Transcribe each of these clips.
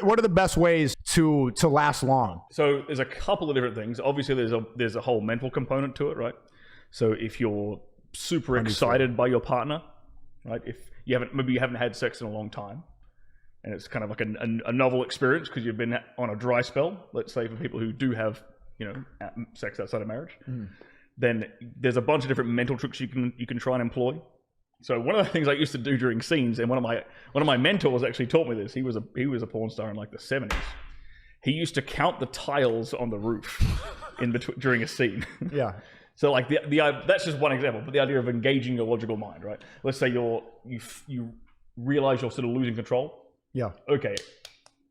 What are the best ways to last long? So there's a couple of different things. Obviously, there's a whole mental component to it, right? So if you're super excited by your partner, right? If you haven't had sex in a long time, and it's kind of like a novel experience because you've been on a dry spell. Let's say for people who do have sex outside of marriage, then there's a bunch of different mental tricks you can try and employ. So one of the things I used to do during scenes, and one of my mentors actually taught me this. He was a porn star in like the 70s. He used to count the tiles on the roof during a scene. Yeah. So like that's just one example, but the idea of engaging your logical mind, right? Let's say you realize you're sort of losing control. Yeah. Okay.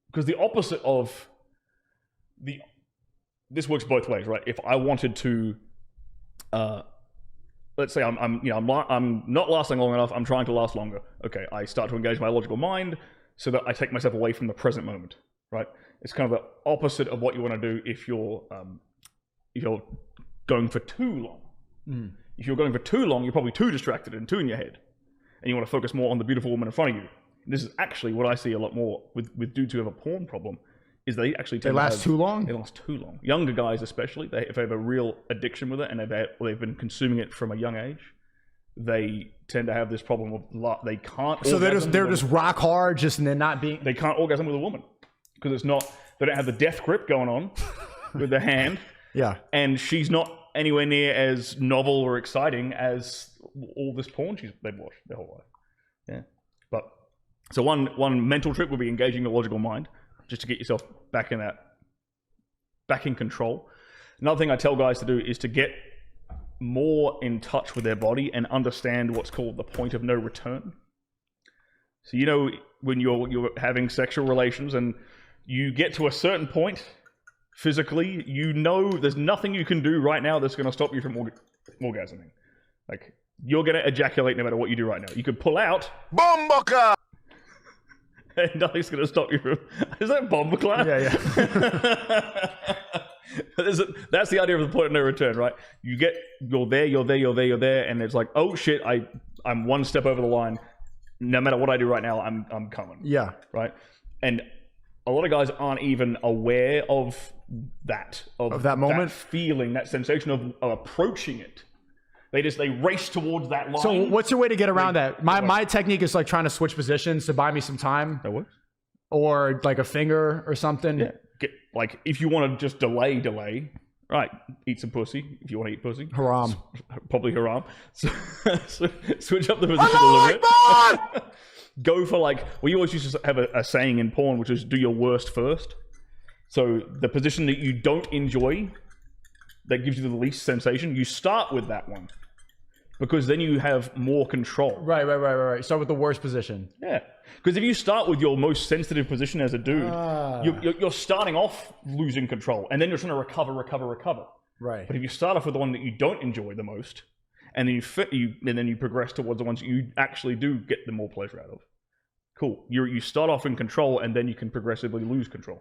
Because the opposite of this works both ways, right? If I wanted to, let's say I'm not lasting long enough. I'm trying to last longer. Okay, I start to engage my logical mind so that I take myself away from the present moment. Right? It's kind of the opposite of what you want to do if you're going for too long. If you're going for too long, you're probably too distracted and too in your head, and you want to focus more on the beautiful woman in front of you. This is actually what I see a lot more with dudes who have a porn problem. Is they actually last too long? They last too long. Younger guys, especially, if they have a real addiction with it and they've been consuming it from a young age, they tend to have this problem of they can't. So they're just rock hard, and they're not being. They can't orgasm with a woman because it's not. They don't have the death grip going on with their hand. Yeah, and she's not anywhere near as novel or exciting as all this porn they've watched their whole life. Yeah, but so one mental trick would be engaging the logical mind, just to get yourself back in control. Another thing I tell guys to do is to get more in touch with their body and understand what's called the point of no return. So when you're having sexual relations and you get to a certain point physically, there's nothing you can do right now that's going to stop you from orgasming. Like, you're going to ejaculate no matter what you do right now. You could pull out. Bomboka! And nothing's going to stop you from... Is that bomb clap? Yeah. That's the idea of the point of no return, right? You're there, and it's like, oh shit, I'm one step over the line. No matter what I do right now, I'm coming. Yeah. Right? And a lot of guys aren't even aware of that moment, that feeling, that sensation of approaching it. They race towards that line. So what's your way to get around that? My technique is like trying to switch positions to buy me some time. That works. Or like a finger or something. Yeah. Like if you want to just delay, right? Eat some pussy if you want to eat pussy. Haram. Probably haram. So switch up the position a little bit. Go for we always used to have a saying in porn, which is do your worst first. So the position that you don't enjoy, that gives you the least sensation, you start with that one. Because then you have more control. Right. Start with the worst position. Yeah. Because if you start with your most sensitive position as a dude, you're starting off losing control. And then you're trying to recover. Right. But if you start off with the one that you don't enjoy the most, and then then you progress towards the ones that you actually do get the more pleasure out of. Cool. You start off in control, and then you can progressively lose control.